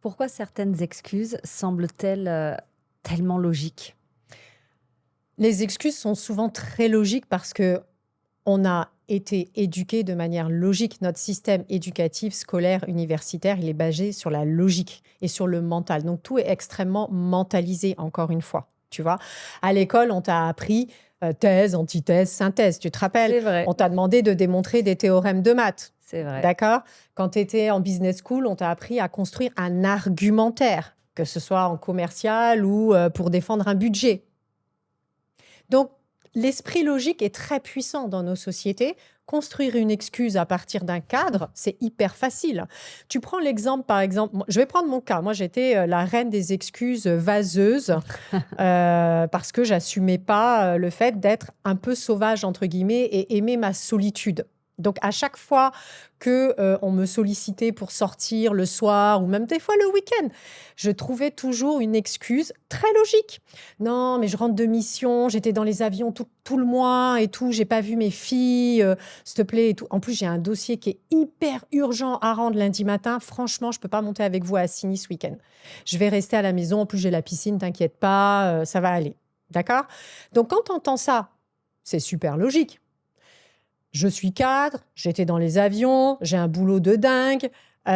Pourquoi certaines excuses semblent-elles, tellement logiques? Les excuses sont souvent très logiques parce que on a été éduqué de manière logique. Notre système éducatif, scolaire, universitaire, il est basé sur la logique et sur le mental. Donc tout est extrêmement mentalisé, encore une fois, tu vois? À l'école, on t'a appris, thèse, antithèse, synthèse, tu te rappelles? C'est vrai, On t'a demandé de démontrer des théorèmes de maths, c'est vrai. d'accord? Quand tu étais en business school, on t'a appris à construire un argumentaire, que ce soit en commercial ou, pour défendre un budget. Donc, l'esprit logique est très puissant dans nos sociétés. Construire une excuse à partir d'un cadre, c'est hyper facile. Tu prends l'exemple, par exemple, je vais prendre mon cas. Moi, j'étais la reine des excuses vaseuses parce que j'assumais pas le fait d'être un peu sauvage, entre guillemets, et aimer ma solitude. Donc, à chaque fois que on me sollicitait pour sortir le soir ou même des fois le week-end, je trouvais toujours une excuse très logique. Non, mais je rentre de mission, j'étais dans les avions tout le mois et tout, j'ai pas vu mes filles, s'il te plaît et tout. En plus, j'ai un dossier qui est hyper urgent à rendre lundi matin. Franchement, je peux pas monter avec vous à Assini ce week-end. Je vais rester à la maison. En plus, j'ai la piscine, t'inquiète pas, ça va aller. D'accord? Donc, quand tu entends ça, c'est super logique. Je suis cadre, j'étais dans les avions, j'ai un boulot de dingue, j'ai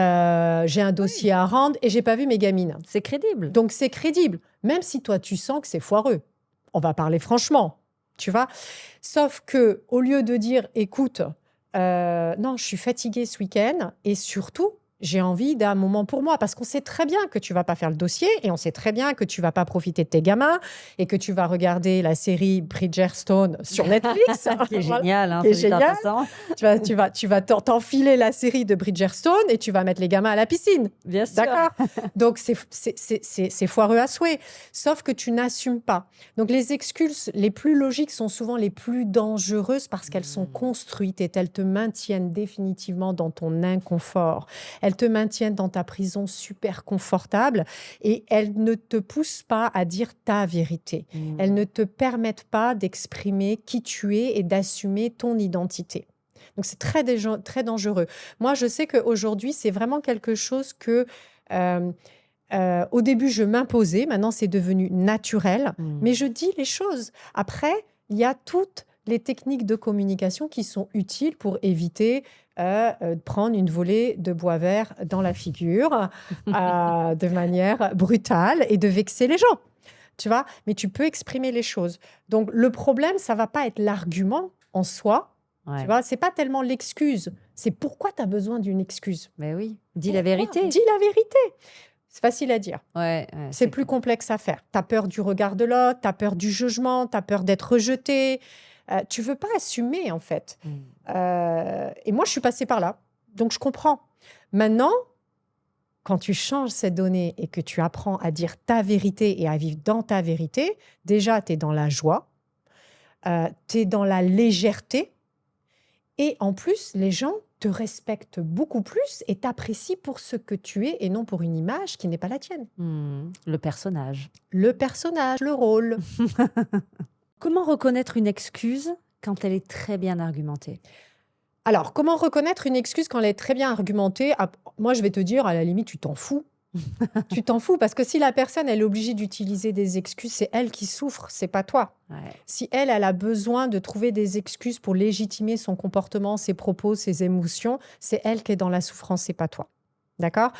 un Oui, dossier à rendre et j'ai pas vu mes gamines. c'est crédible. Donc c'est crédible, même si toi tu sens que c'est foireux. On va parler franchement, tu vois. Sauf que au lieu de dire, écoute, non, je suis fatiguée ce week-end et surtout, j'ai envie d'un moment pour moi parce qu'on sait très bien que tu vas pas faire le dossier et on sait très bien que tu vas pas profiter de tes gamins et que tu vas regarder la série Bridgerton sur Netflix, Qui est voilà, génial, hein, qui est soit dit en génial. passant. Tu vas t'enfiler la série de Bridgerton et tu vas mettre les gamins à la piscine. Bien sûr. D'accord? Donc, c'est foireux à souhait. Sauf que tu n'assumes pas. Donc, les excuses les plus logiques sont souvent les plus dangereuses parce qu'elles sont Mmh. construites et elles te maintiennent définitivement dans ton inconfort. Elles te maintiennent dans ta prison super confortable et elles ne te poussent pas à dire ta vérité. Elles Mmh. ne te permettent pas d'exprimer qui tu es et d'assumer ton identité. Donc, c'est très dangereux. Moi, je sais qu'aujourd'hui, c'est vraiment quelque chose que, euh, au début, je m'imposais. Maintenant, c'est devenu naturel. Mais Mmh. je dis les choses. Après, il y a toutes les techniques de communication qui sont utiles pour éviter de prendre une volée de bois vert dans la figure de manière brutale et de vexer les gens. Tu vois? Mais tu peux exprimer les choses. Donc, le problème, ça va pas être l'argument en soi, tu Ouais, vois? C'est pas tellement l'excuse, c'est pourquoi tu as besoin d'une excuse. mais oui, dis la Pourquoi? vérité. Dis la vérité. C'est facile à dire, Ouais, ouais, c'est c'est plus clair. complexe à faire. Tu as peur du regard de l'autre, tu as peur du jugement, tu as peur d'être rejeté, tu veux pas assumer, en fait. Mmh. Et moi, je suis passée par là, donc je comprends. Maintenant, quand tu changes ces données et que tu apprends à dire ta vérité et à vivre dans ta vérité, déjà, tu es dans la joie, tu es dans la légèreté. Et en plus, les gens te respectent beaucoup plus et t'apprécient pour ce que tu es et non pour une image qui n'est pas la tienne. Mmh. Le personnage. Le personnage, le rôle. Comment reconnaître une excuse quand elle est très bien argumentée? Alors, comment reconnaître une excuse quand elle est très bien argumentée? Moi, je vais te dire, à la limite, tu t'en fous. Tu t'en fous parce que si la personne, elle est obligée d'utiliser des excuses, c'est elle qui souffre, c'est pas toi. Ouais. Si elle, elle a besoin de trouver des excuses pour légitimer son comportement, ses propos, ses émotions, c'est elle qui est dans la souffrance, c'est pas toi. D'accord?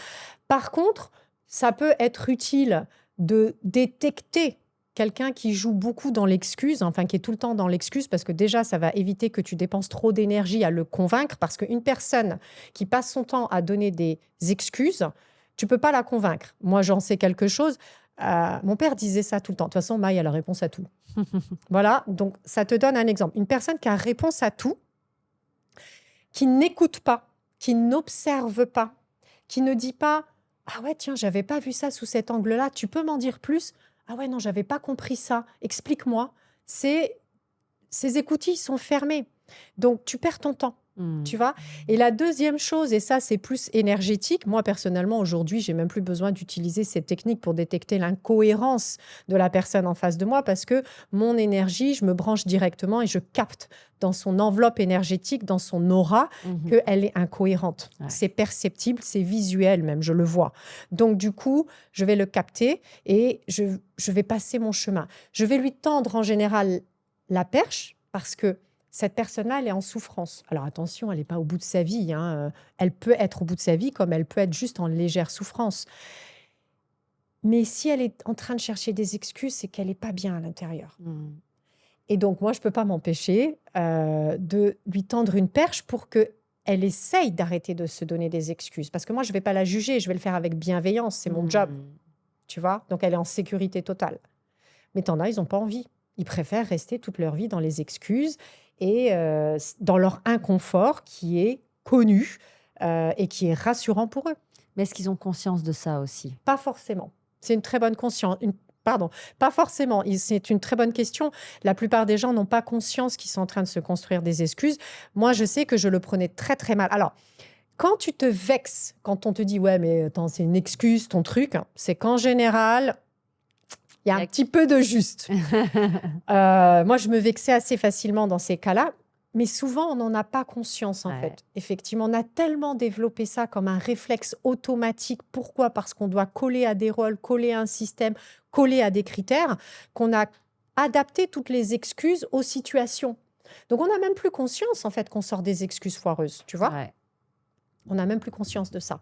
Par contre, ça peut être utile de détecter quelqu'un qui joue beaucoup dans l'excuse, enfin qui est tout le temps dans l'excuse, parce que déjà, ça va éviter que tu dépenses trop d'énergie à le convaincre, parce qu'une personne qui passe son temps à donner des excuses, tu peux pas la convaincre. Moi, j'en sais quelque chose. Mon père disait ça tout le temps. De toute façon, Maï a la réponse à tout. Voilà, donc ça te donne un exemple. Une personne qui a réponse à tout, qui n'écoute pas, qui n'observe pas, qui ne dit pas: «Ah ouais, tiens, j'avais pas vu ça sous cet angle-là, tu peux m'en dire plus? Ah ouais, non, j'avais pas compris ça, explique-moi». C'est Ces écoutilles sont fermées, donc tu perds ton temps. Hmm. Tu vois? Et la deuxième chose, et ça, c'est plus énergétique. Moi, personnellement, aujourd'hui, j'ai même plus besoin d'utiliser cette technique pour détecter l'incohérence de la personne en face de moi parce que mon énergie, je me branche directement et je capte dans son enveloppe énergétique, dans son aura, Mhm. qu'elle est incohérente. Ouais. C'est perceptible, c'est visuel même, je le vois. Donc, du coup, je vais le capter et je vais passer mon chemin. Je vais lui tendre en général la perche parce que cette personne-là, elle est en souffrance. Alors attention, elle n'est pas au bout de sa vie, hein. Elle peut être au bout de sa vie comme elle peut être juste en légère souffrance. Mais si elle est en train de chercher des excuses, c'est qu'elle n'est pas bien à l'intérieur. Hmm. Et donc moi, je ne peux pas m'empêcher de lui tendre une perche pour qu'elle essaye d'arrêter de se donner des excuses. Parce que moi, je ne vais pas la juger, je vais le faire avec bienveillance, c'est mon job, Hmm. tu vois. Donc elle est en sécurité totale. Mais t'en as, ils n'ont pas envie. Ils préfèrent rester toute leur vie dans les excuses et dans leur inconfort qui est connu et qui est rassurant pour eux. Mais est-ce qu'ils ont conscience de ça aussi? Pas forcément. C'est une très bonne conscience. Pardon, pas forcément. C'est une très bonne question. La plupart des gens n'ont pas conscience qu'ils sont en train de se construire des excuses. Moi, je sais que je le prenais très, très mal. Alors, quand tu te vexes, quand on te dit, ouais, mais attends, c'est une excuse, ton truc, c'est qu'en général, il y a un petit peu de juste. Moi, je me vexais assez facilement dans ces cas-là, mais souvent, on n'en a pas conscience, en Ouais. fait. Effectivement, on a tellement développé ça comme un réflexe automatique. Pourquoi? Parce qu'on doit coller à des rôles, coller à un système, coller à des critères, qu'on a adapté toutes les excuses aux situations. Donc, on n'a même plus conscience, en fait, qu'on sort des excuses foireuses, tu vois? Ouais. On n'a même plus conscience de ça.